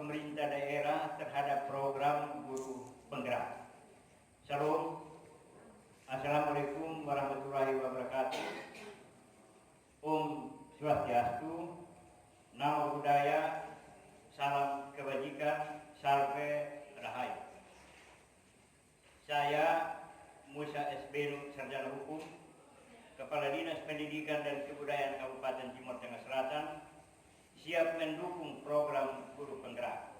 pemerintah daerah terhadap program guru penggerak. Salam. Assalamualaikum warahmatullahi wabarakatuh. Om Swastiastu, Namo Buddhaya, salam kebajikan, salve rahayu. Saya Musa SB, Sarjana Hukum, Kepala Dinas Pendidikan dan Kebudayaan Kabupaten Timur Tengah Selatan, siap mendukung program guru penggerak.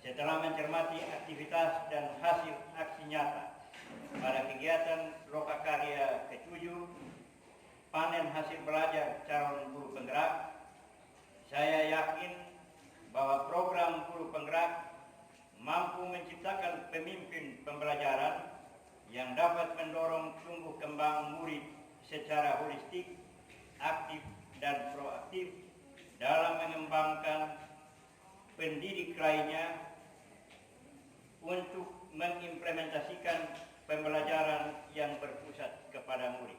Setelah mencermati aktivitas dan hasil aksi nyata pada kegiatan Lokakarya ke-7, panen hasil belajar calon guru penggerak, saya yakin bahwa program guru penggerak mampu menciptakan pemimpin pembelajaran yang dapat mendorong tumbuh kembang murid secara holistik, aktif dan proaktif dalam mengembangkan pendidik lainnya untuk mengimplementasikan pembelajaran yang berpusat kepada murid.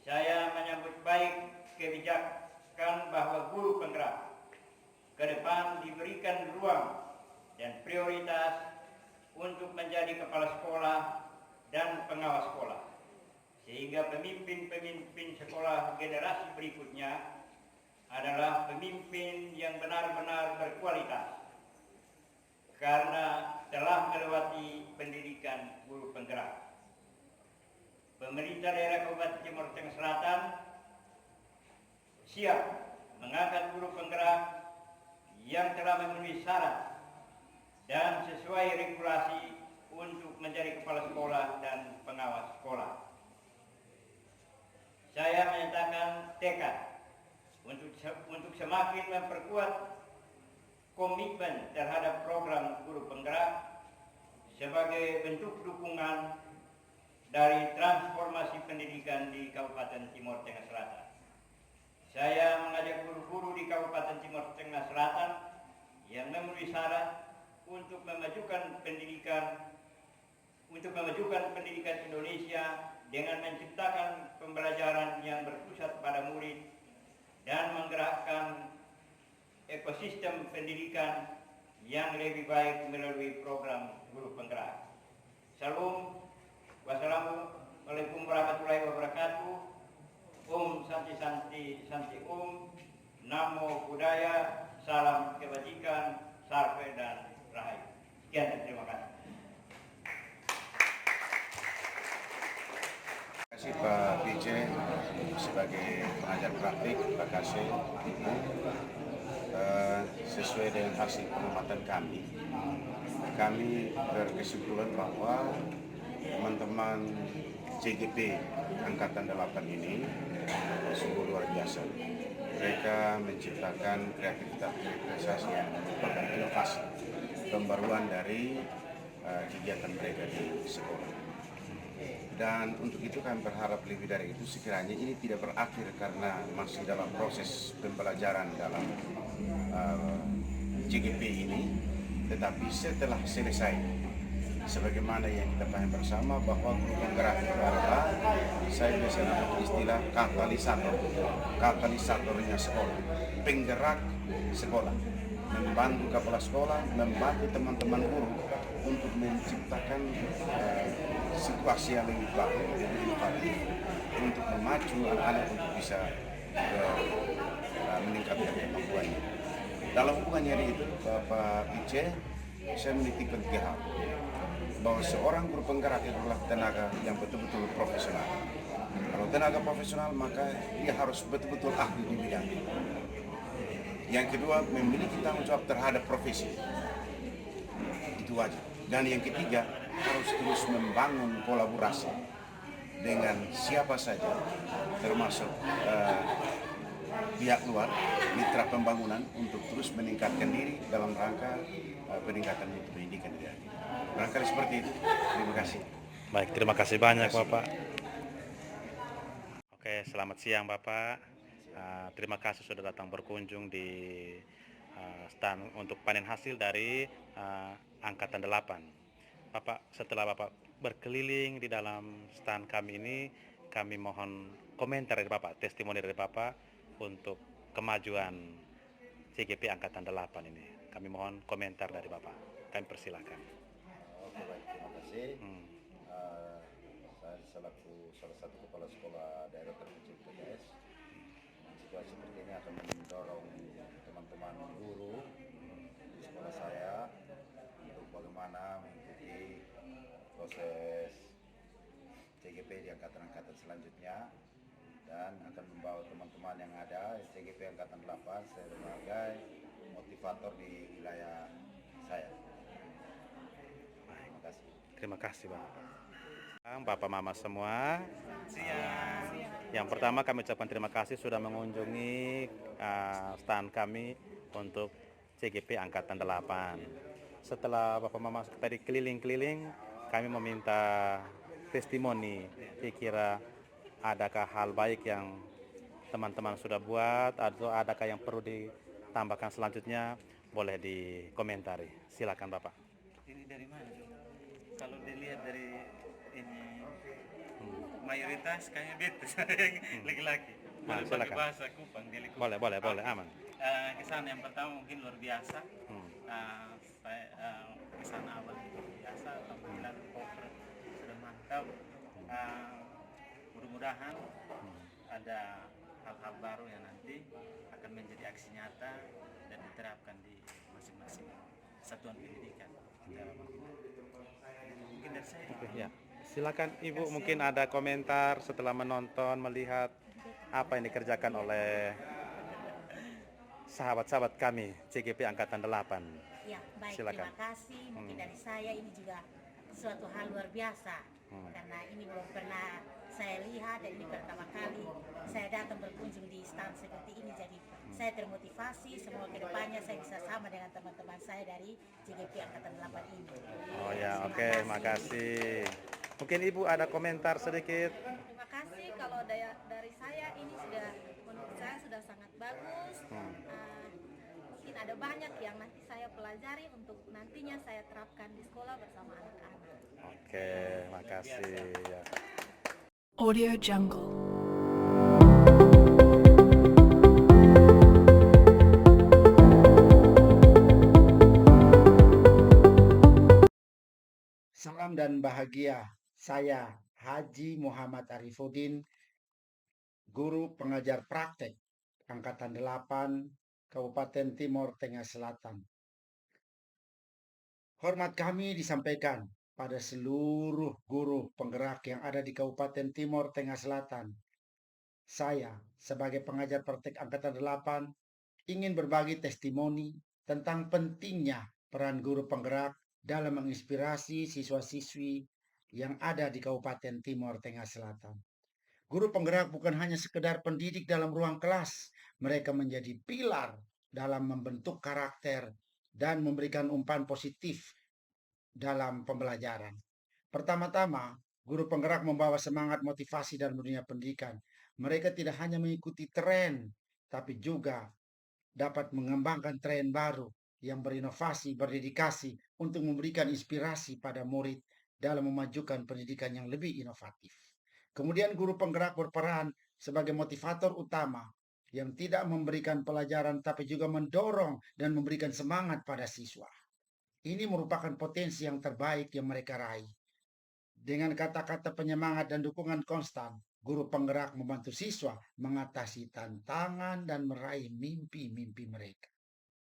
Saya menyambut baik kebijakan bahwa guru penggerak ke depan diberikan ruang dan prioritas untuk menjadi kepala sekolah dan pengawas sekolah, sehingga pemimpin-pemimpin sekolah generasi berikutnya adalah pemimpin yang benar-benar berkualitas karena telah melewati pendidikan guru penggerak. Pemerintah daerah Kabupaten Timur Tengah Selatan siap mengangkat guru penggerak yang telah memenuhi syarat dan sesuai regulasi untuk menjadi kepala sekolah dan pengawas sekolah. Saya menyatakan tekad untuk semakin memperkuat komitmen terhadap program guru penggerak sebagai bentuk dukungan dari transformasi pendidikan di Kabupaten Timur Tengah Selatan. Saya mengajak guru-guru di Kabupaten Timur Tengah Selatan yang memenuhi syarat untuk memajukan pendidikan Indonesia dengan menciptakan pembelajaran yang berpusat pada murid dan menggerakkan ekosistem pendidikan yang lebih baik melalui program guru penggerak. Salam. Wassalamualaikum warahmatullahi wabarakatuh. Om Santi Santi Santi Om. Namo Buddhaya, salam kebajikan, salve dan rahayu. Sekian dan terima kasih. Terima kasih Pak PJ sebagai pengajar praktik, Pak Kasih, Ibu. Sesuai dengan hasil pengamatan kami berkesimpulan bahwa teman-teman CGP Angkatan 8 ini sungguh luar biasa. Mereka menciptakan kreativitas yang merupakan inovasi, pembaruan dari kegiatan mereka di sekolah. Dan untuk itu kami berharap lebih dari itu, sekiranya ini tidak berakhir karena masih dalam proses pembelajaran dalam CGP ini, tetapi setelah selesai, sebagaimana yang kita pahami bersama bahwa guru penggerak itu adalah, saya biasa namakan istilah katalisatornya sekolah, penggerak sekolah, membantu kepala sekolah, membantu teman-teman guru untuk menciptakan situasi yang lebih baik, lebih inovatif, untuk memacu anak-anak untuk bisa meningkatkan kemampuannya. Dalam hubungannya itu, Bapak PJ, saya menitipkan 3 hal. Bahwa seorang guru penggerak itu adalah tenaga yang betul-betul profesional. Kalau tenaga profesional, maka dia harus betul-betul ahli di bidangnya. Yang kedua, memiliki tanggung jawab terhadap profesi. Itu wajib. Dan yang ketiga, harus terus membangun kolaborasi dengan siapa saja, termasuk pihak luar, mitra pembangunan, untuk terus meningkatkan diri dalam rangka peningkatan mutu pendidikan di daerah. Barangkali seperti itu. Terima kasih. Baik, terima kasih banyak Bapak. Oke, selamat siang Bapak. Terima kasih sudah datang berkunjung di stand untuk panen hasil dari Angkatan 8. Bapak, setelah Bapak berkeliling di dalam stand kami ini, kami mohon komentar dari Bapak, testimoni dari Bapak untuk kemajuan CGP Angkatan 8 ini. Kami mohon komentar dari Bapak. Kami persilakan. Oke, baik, terima kasih. Hmm. Saya selaku salah satu kepala sekolah daerah terpencil PTS, situasi seperti ini akan mendorong teman-teman guru di sekolah saya untuk bagaimana mengikuti proses CGP di angkatan-angkatan selanjutnya, dan akan membawa teman-teman yang ada CGP angkatan 8 sebagai motivator di wilayah saya. Terima kasih. Terima kasih Bapak. Bapak Mama semua. Yang pertama kami ucapkan terima kasih sudah mengunjungi stand kami untuk CGP Angkatan 8. Setelah Bapak Mama tadi keliling-keliling, kami meminta testimoni. Kira-kira adakah hal baik yang teman-teman sudah buat atau adakah yang perlu ditambahkan selanjutnya? Boleh dikomentari. Silakan Bapak. Ini dari mana? Kalau dilihat dari ini mayoritas kayaknya beta yang laki-laki. Boleh pakai silakan. bahasa Kupang dia Boleh, aman. Kesan yang pertama mungkin luar biasa. Hmm. Saya kesan awal biasa, tampilan cover sudah mantap. Mudah-mudahan ada hal-hal baru yang nanti akan menjadi aksi nyata dan diterapkan di masing-masing satuan pendidikan. Mungkin dari saya. Ya, silakan Ibu, mungkin ada komentar setelah menonton, melihat apa yang dikerjakan oleh sahabat-sahabat kami CGP Angkatan 8. Ya, baik. Silakan. Terima kasih. Mungkin dari saya ini juga suatu hal luar biasa. Karena ini belum pernah saya lihat dan ini pertama kali saya datang berkunjung di stand seperti ini. Jadi saya termotivasi, semoga kedepannya saya bisa sama dengan teman-teman saya dari CGP Angkatan 8 ini. Oh ya, oke, makasih. Mungkin Ibu ada komentar sedikit. Terima kasih. Kalau dari saya ini sudah, menurut saya sudah sangat bagus. Mungkin ada banyak yang nanti saya pelajari untuk nantinya saya terapkan di sekolah bersama anak-anak. Oke, makasih. Ya. Audio Jungle. Salam dan bahagia. Saya Haji Muhammad Arifuddin, guru pengajar praktek Angkatan 8 Kabupaten Timor Tengah Selatan. Hormat kami disampaikan pada seluruh guru penggerak yang ada di Kabupaten Timor Tengah Selatan. Saya sebagai pengajar praktek Angkatan 8 ingin berbagi testimoni tentang pentingnya peran guru penggerak dalam menginspirasi siswa-siswi yang ada di Kabupaten Timor Tengah Selatan. Guru penggerak bukan hanya sekedar pendidik dalam ruang kelas, mereka menjadi pilar dalam membentuk karakter dan memberikan umpan positif dalam pembelajaran. Pertama-tama, guru penggerak membawa semangat motivasi dalam dunia pendidikan. Mereka tidak hanya mengikuti tren, tapi juga dapat mengembangkan tren baru yang berinovasi, berdedikasi untuk memberikan inspirasi pada murid dalam memajukan pendidikan yang lebih inovatif. Kemudian guru penggerak berperan sebagai motivator utama yang tidak memberikan pelajaran tapi juga mendorong dan memberikan semangat pada siswa. Ini merupakan potensi yang terbaik yang mereka raih. Dengan kata-kata penyemangat dan dukungan konstan, guru penggerak membantu siswa mengatasi tantangan dan meraih mimpi-mimpi mereka.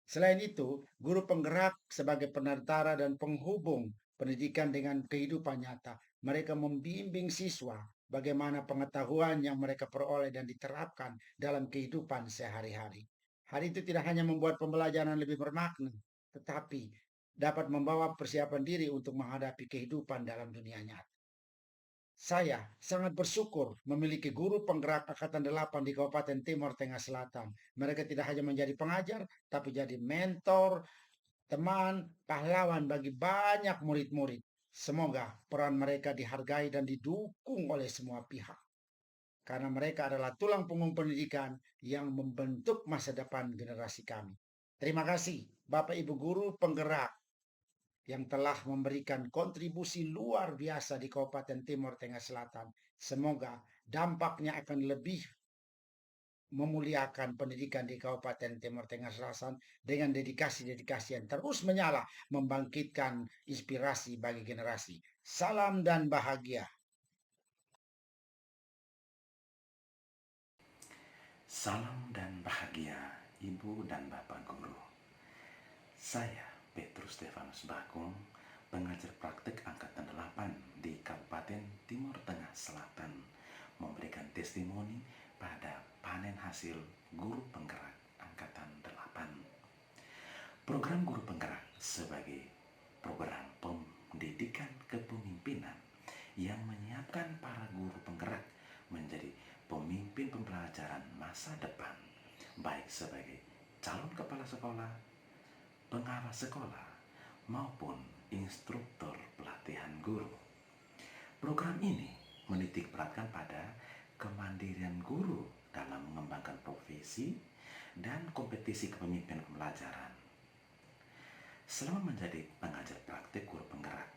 Selain itu, guru penggerak sebagai penantara dan penghubung pendidikan dengan kehidupan nyata. Mereka membimbing siswa bagaimana pengetahuan yang mereka peroleh dan diterapkan dalam kehidupan sehari-hari. Hal itu tidak hanya membuat pembelajaran lebih bermakna, tetapi dapat membawa persiapan diri untuk menghadapi kehidupan dalam dunia nyata. Saya sangat bersyukur memiliki guru penggerak Angkatan 8 di Kabupaten Timor Tengah Selatan. Mereka tidak hanya menjadi pengajar, tapi jadi mentor, teman, pahlawan bagi banyak murid-murid. Semoga peran mereka dihargai dan didukung oleh semua pihak. Karena mereka adalah tulang punggung pendidikan yang membentuk masa depan generasi kami. Terima kasih Bapak Ibu Guru penggerak yang telah memberikan kontribusi luar biasa di Kabupaten Timor Tengah Selatan. Semoga dampaknya akan lebih memuliakan pendidikan di Kabupaten Timur Tengah Selatan dengan dedikasi-dedikasi yang terus menyala membangkitkan inspirasi bagi generasi. Salam dan bahagia. Salam dan bahagia Ibu dan Bapak Guru. Saya Petrus Stefanus Bakung, pengajar praktik Angkatan 8 di Kabupaten Timur Tengah Selatan, memberikan testimoni pada panen hasil guru penggerak Angkatan 8. Program guru penggerak sebagai program pendidikan kepemimpinan yang menyiapkan para guru penggerak menjadi pemimpin pembelajaran masa depan, baik sebagai calon kepala sekolah, pengawas sekolah, maupun instruktur pelatihan guru. Program ini menitik beratkan pada kemandirian guru dalam mengembangkan profesi dan kompetisi kepemimpinan pembelajaran. Selama menjadi pengajar praktik guru penggerak,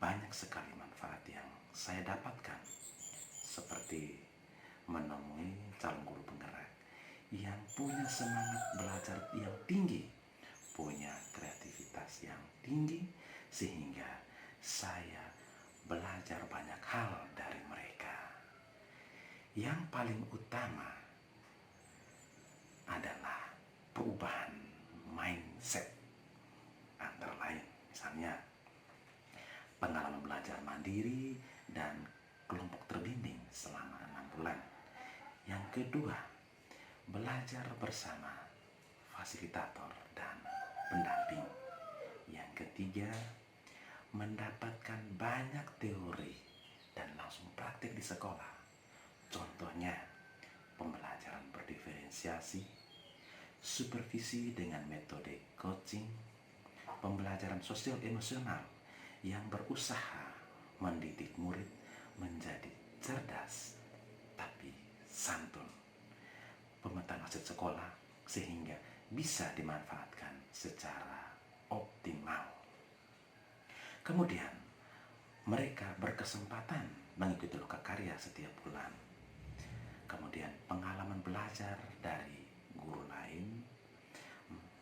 banyak sekali manfaat yang saya dapatkan, seperti menemui calon guru penggerak yang punya semangat belajar yang tinggi, punya kreativitas yang tinggi, sehingga saya belajar banyak hal dari mereka. Yang paling utama adalah perubahan mindset, antara lain misalnya pengalaman belajar mandiri dan kelompok terbimbing selama 6 bulan. Yang kedua, belajar bersama fasilitator dan pendamping. Yang ketiga, mendapatkan banyak teori dan langsung praktik di sekolah. Contohnya, pembelajaran berdiferensiasi, supervisi dengan metode coaching, pembelajaran sosial emosional yang berusaha mendidik murid menjadi cerdas tapi santun, pemetaan hasil sekolah sehingga bisa dimanfaatkan secara optimal. Kemudian mereka berkesempatan mengikuti lokakarya setiap bulan. Kemudian pengalaman belajar dari guru lain.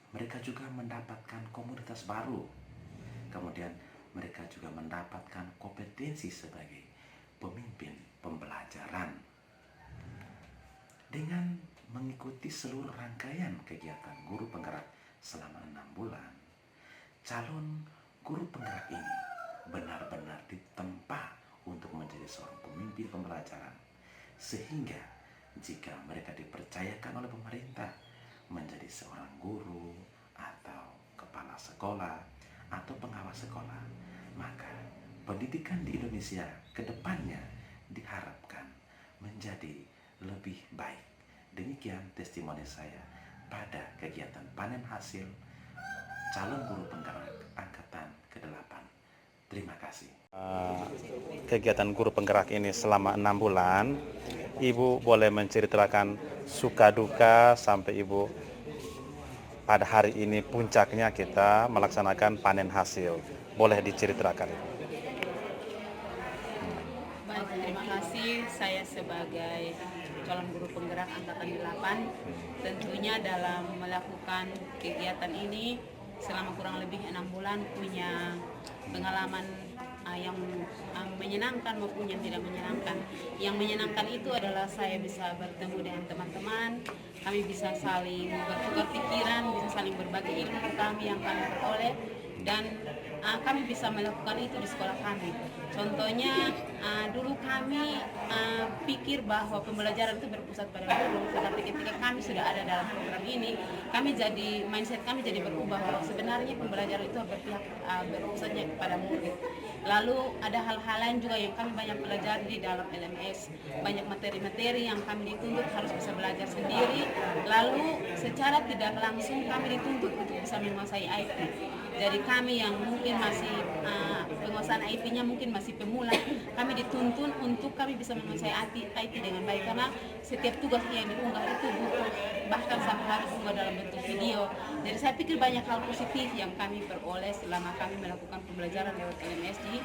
Mereka juga mendapatkan komunitas baru. Kemudian mereka juga mendapatkan kompetensi sebagai pemimpin pembelajaran. Dengan mengikuti seluruh rangkaian kegiatan guru penggerak selama 6 bulan, calon guru penggerak ini benar-benar ditempa untuk menjadi seorang pemimpin pembelajaran, sehingga jika mereka dipercayakan oleh pemerintah menjadi seorang guru atau kepala sekolah atau pengawas sekolah, maka pendidikan di Indonesia ke depannya diharapkan menjadi lebih baik. Demikian testimoni saya pada kegiatan panen hasil calon guru penggerak Angkatan ke-8. Terima kasih. Kegiatan guru penggerak ini selama 6 bulan, Ibu boleh menceritakan suka duka sampai Ibu pada hari ini puncaknya kita melaksanakan panen hasil. Boleh diceritakan. Baik, terima kasih. Saya sebagai calon guru penggerak Angkatan 8 tentunya dalam melakukan kegiatan ini selama kurang lebih 6 bulan punya pengalaman yang menyenangkan maupun yang tidak menyenangkan. Yang menyenangkan itu adalah saya bisa bertemu dengan teman-teman, kami bisa saling bertukar pikiran, bisa saling berbagi ilmu kami yang kami peroleh, dan kami bisa melakukan itu di sekolah kami. Contohnya dulu kami pikir bahwa pembelajaran itu berpusat pada guru, tetapi ketika kami sudah ada dalam program ini, mindset kami jadi berubah bahwa sebenarnya pembelajaran itu berpihak berpusatnya kepada murid. Lalu ada hal-hal lain juga yang kami banyak pelajari di dalam LMS, banyak materi-materi yang kami dituntut harus bisa belajar sendiri. Lalu secara tidak langsung kami dituntut untuk bisa menguasai IT. Jadi kami yang mungkin masih penguasaan IT-nya mungkin masih pemula, kami dituntun untuk kami bisa menguasai IT dengan baik, karena setiap tugas yang diunggah itu butuh bahkan sampai harus unggah dalam bentuk video. Jadi saya pikir banyak hal positif yang kami peroleh selama kami melakukan pembelajaran lewat LMS di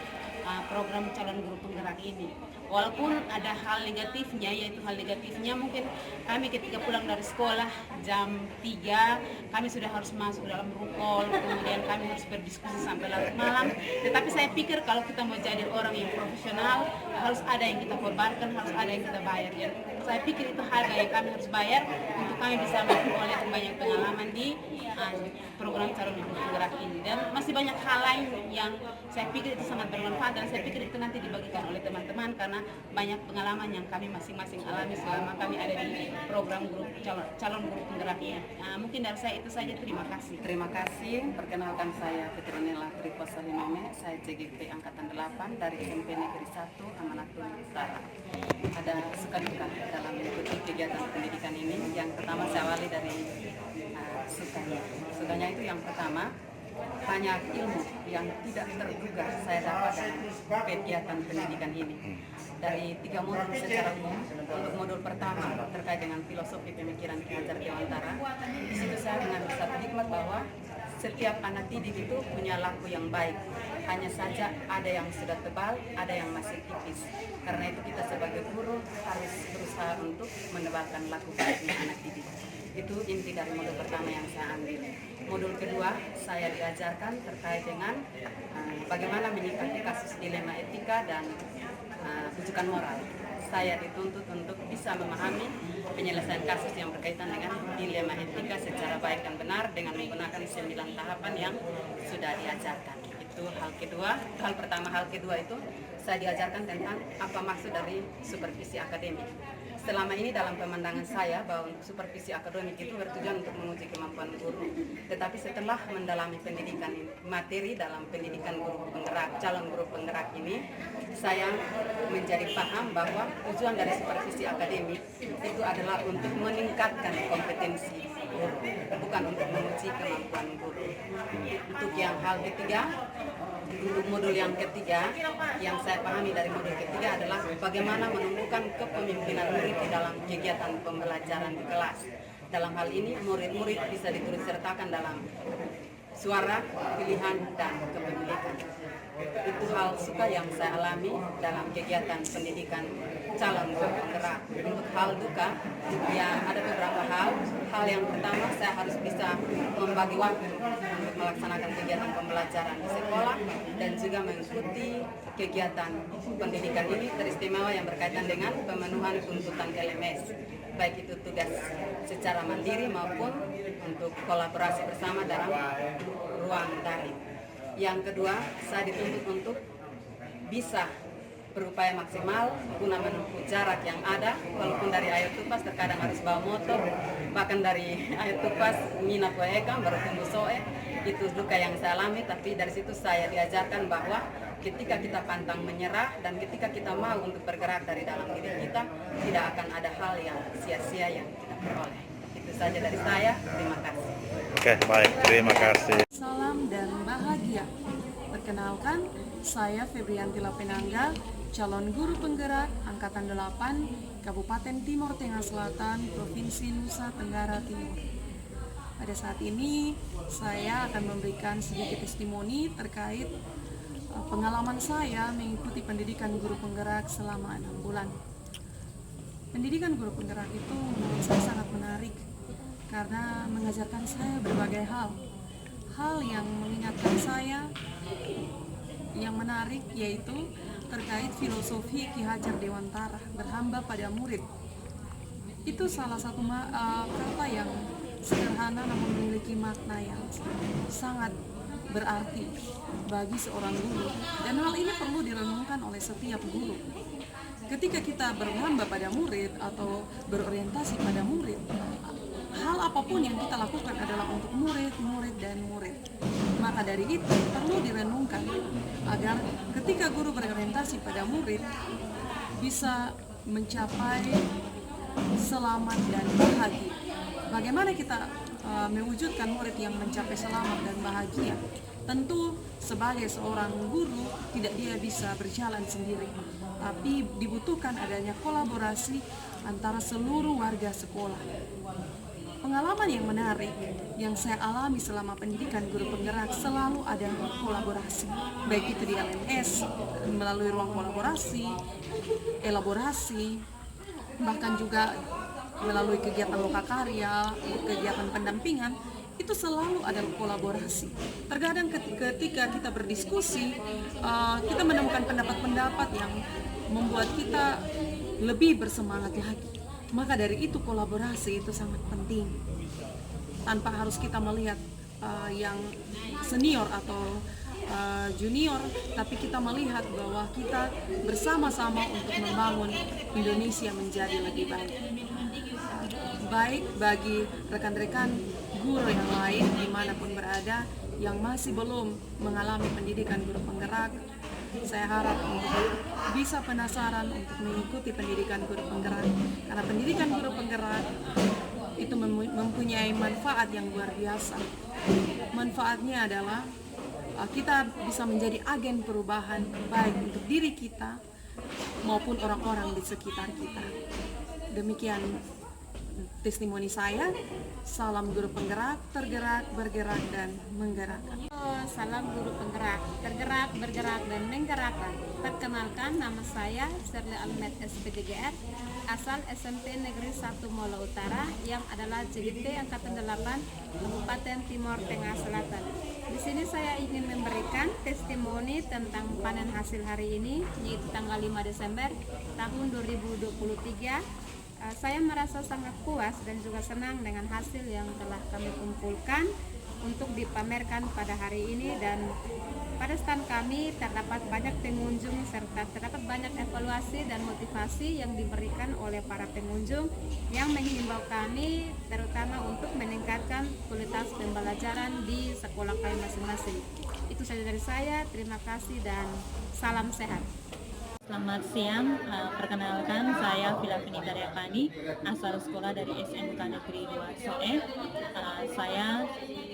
program calon guru penggerak ini. Walaupun ada hal negatifnya, yaitu hal negatifnya mungkin kami ketika pulang dari sekolah jam 3 kami sudah harus masuk dalam rukol, kemudian kami harus berdiskusi sampai larut malam. Tetapi saya pikir kalau kita mau jadi orang yang profesional harus ada yang kita korbankan, harus ada yang kita bayar. Ya. Saya pikir itu harga yang kami harus bayar untuk kami bisa memperoleh banyak pengalaman di program calon guru penggerak ini. Dan masih banyak hal lain yang saya pikir itu sangat bermanfaat dan saya pikir itu nanti dibagikan oleh teman-teman karena banyak pengalaman yang kami masing-masing alami selama kami ada di program calon guru penggerak ini. Mungkin dari saya itu saja, terima kasih. Terima kasih. Perkenalkan saya Petronella Triposa Hinome, saya CGP Angkatan 8 dari SMP Negeri 1 Amanatul Utara. Ada suka duka dalam mengikuti kegiatan pendidikan ini. Yang pertama saya awali dari sukanya. Sukanya itu yang pertama, banyak ilmu yang tidak terduga saya dapat dari kegiatan pendidikan ini. Dari 3 modul secara umum, untuk modul pertama terkait dengan filosofi pemikiran Ki Hajar Dewantara, di situ saya mengambil satu hikmat bahwa setiap anak didik itu punya laku yang baik. Hanya saja ada yang sudah tebal, ada yang masih tipis. Karena itu kita sebagai guru harus berusaha untuk menebalkan laku baiknya anak didik. Itu inti dari modul pertama yang saya ambil. Modul kedua, saya diajarkan terkait dengan bagaimana menyikapi kasus dilema etika dan rujukan moral. Saya dituntut untuk bisa memahami penyelesaian kasus yang berkaitan dengan dilema etika secara baik dan benar dengan menggunakan 9 tahapan yang sudah diajarkan. Itu hal kedua. Hal kedua itu saya diajarkan tentang apa maksud dari supervisi akademik. Selama ini dalam pemandangan saya bahwa supervisi akademik itu bertujuan untuk menguji kemampuan guru. Tetapi setelah mendalami pendidikan materi dalam pendidikan guru penggerak, calon guru penggerak ini, saya menjadi paham bahwa tujuan dari supervisi akademik itu adalah untuk meningkatkan kompetensi guru, bukan untuk menguji kemampuan guru. Untuk yang hal ketiga, untuk modul yang ketiga, yang saya pahami dari modul ketiga adalah bagaimana menumbuhkan kepemimpinan murid di dalam kegiatan pembelajaran di kelas. Dalam hal ini, murid-murid bisa diturut sertakan dalam suara, pilihan, dan kepemilikan. Itu hal suka yang saya alami dalam kegiatan pendidikan calon guru penggerak. Untuk hal duka, ya ada beberapa hal. Hal yang pertama, saya harus bisa membagi waktu untuk melaksanakan kegiatan pembelajaran di sekolah dan juga mengikuti kegiatan pendidikan ini teristimewa yang berkaitan dengan pemenuhan tuntutan LMS, baik itu tugas secara mandiri maupun untuk kolaborasi bersama dalam ruang daring. Yang kedua, saya dituntut untuk bisa berupaya maksimal guna menempuh jarak yang ada, walaupun dari Ayo Tupas terkadang harus bawa motor, bahkan dari Ayo Tupas Mina Poekam baru tunggu soe. Itu duka yang saya alami, tapi dari situ saya diajarkan bahwa ketika kita pantang menyerah dan ketika kita mau untuk bergerak dari dalam diri kita, tidak akan ada hal yang sia-sia yang kita peroleh. Itu saja dari saya, terima kasih. Oke, baik, terima kasih. Salam dan bahagia. Perkenalkan, saya Febrianti Lapenangga, calon guru penggerak Angkatan 8, Kabupaten Timur Tengah Selatan, Provinsi Nusa Tenggara Timur. Pada saat ini, saya akan memberikan sedikit testimoni terkait pengalaman saya mengikuti pendidikan guru penggerak selama 6 bulan. Pendidikan guru penggerak itu menurut saya sangat menarik karena mengajarkan saya berbagai hal yang mengingatkan saya yang menarik, yaitu terkait filosofi Ki Hajar Dewantara, berhamba pada murid. Itu salah satu kata yang sederhana namun memiliki makna yang sangat berarti bagi seorang guru, dan hal ini perlu direnungkan oleh setiap guru. Ketika kita berhamba pada murid atau berorientasi pada murid, hal apapun yang kita lakukan adalah untuk murid, dan murid. Maka dari itu perlu direnungkan agar ketika guru berorientasi pada murid bisa mencapai selamat dan bahagia. Bagaimana kita mewujudkan murid yang mencapai selamat dan bahagia? Tentu sebagai seorang guru tidak dia bisa berjalan sendiri, tapi dibutuhkan adanya kolaborasi antara seluruh warga sekolah. Pengalaman yang menarik yang saya alami selama pendidikan guru penggerak selalu ada kolaborasi, baik itu di LMS, melalui ruang kolaborasi, elaborasi, bahkan juga melalui kegiatan lokakarya, kegiatan pendampingan, itu selalu ada kolaborasi. Terkadang ketika kita berdiskusi, kita menemukan pendapat-pendapat yang membuat kita lebih bersemangat lagi. Maka dari itu kolaborasi itu sangat penting. Tanpa harus kita melihat yang senior atau junior, tapi kita melihat bahwa kita bersama-sama untuk membangun Indonesia menjadi lebih baik. Baik bagi rekan-rekan guru yang lain dimanapun berada yang masih belum mengalami pendidikan guru penggerak, saya harap untuk bisa penasaran untuk mengikuti pendidikan guru penggerak, karena pendidikan guru penggerak itu mempunyai manfaat yang luar biasa. Manfaatnya adalah kita bisa menjadi agen perubahan baik untuk diri kita maupun orang-orang di sekitar kita. Demikian testimoni saya. Salam guru penggerak, tergerak, bergerak, dan menggerakkan. Salam guru penggerak, tergerak, bergerak, dan menggerakkan. Perkenalkan, nama saya Serli Almed SPDGR, asal SMP Negeri 1 Molo Utara, yang adalah JGT Angkatan 8, Kabupaten Timor Tengah Selatan. Di sini saya ingin memberikan testimoni tentang panen hasil hari ini, yaitu tanggal 5 Desember tahun 2023. Saya merasa sangat puas dan juga senang dengan hasil yang telah kami kumpulkan untuk dipamerkan pada hari ini, dan pada stand kami terdapat banyak pengunjung serta terdapat banyak evaluasi dan motivasi yang diberikan oleh para pengunjung yang menghimbau kami terutama untuk meningkatkan kualitas pembelajaran di sekolah kami masing-masing. Itu saja dari saya, terima kasih dan salam sehat. Selamat siang, perkenalkan saya Vila Finita Riapani, asal sekolah dari SMK Negeri 2 Soe. Saya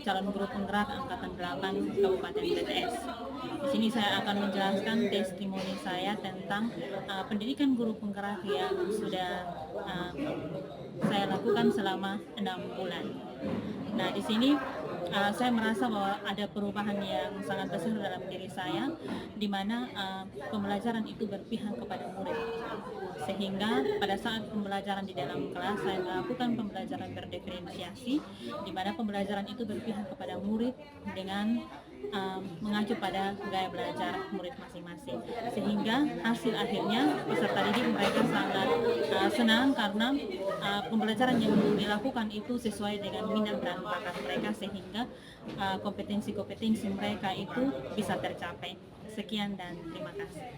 calon guru penggerak Angkatan 8 Kabupaten BTS. Di sini saya akan menjelaskan testimoni saya tentang pendidikan guru penggerak yang sudah saya lakukan selama 6 bulan. Nah, di sini saya merasa bahwa ada perubahan yang sangat besar dalam diri saya, di mana pembelajaran itu berpihak kepada murid. Sehingga pada saat pembelajaran di dalam kelas, saya melakukan pembelajaran berdiferensiasi, di mana pembelajaran itu berpihak kepada murid dengan mengacu pada gaya belajar murid masing-masing, sehingga hasil akhirnya peserta didik mereka sangat senang karena pembelajaran yang dilakukan itu sesuai dengan minat dan bakat mereka, sehingga kompetensi-kompetensi mereka itu bisa tercapai. Sekian dan terima kasih.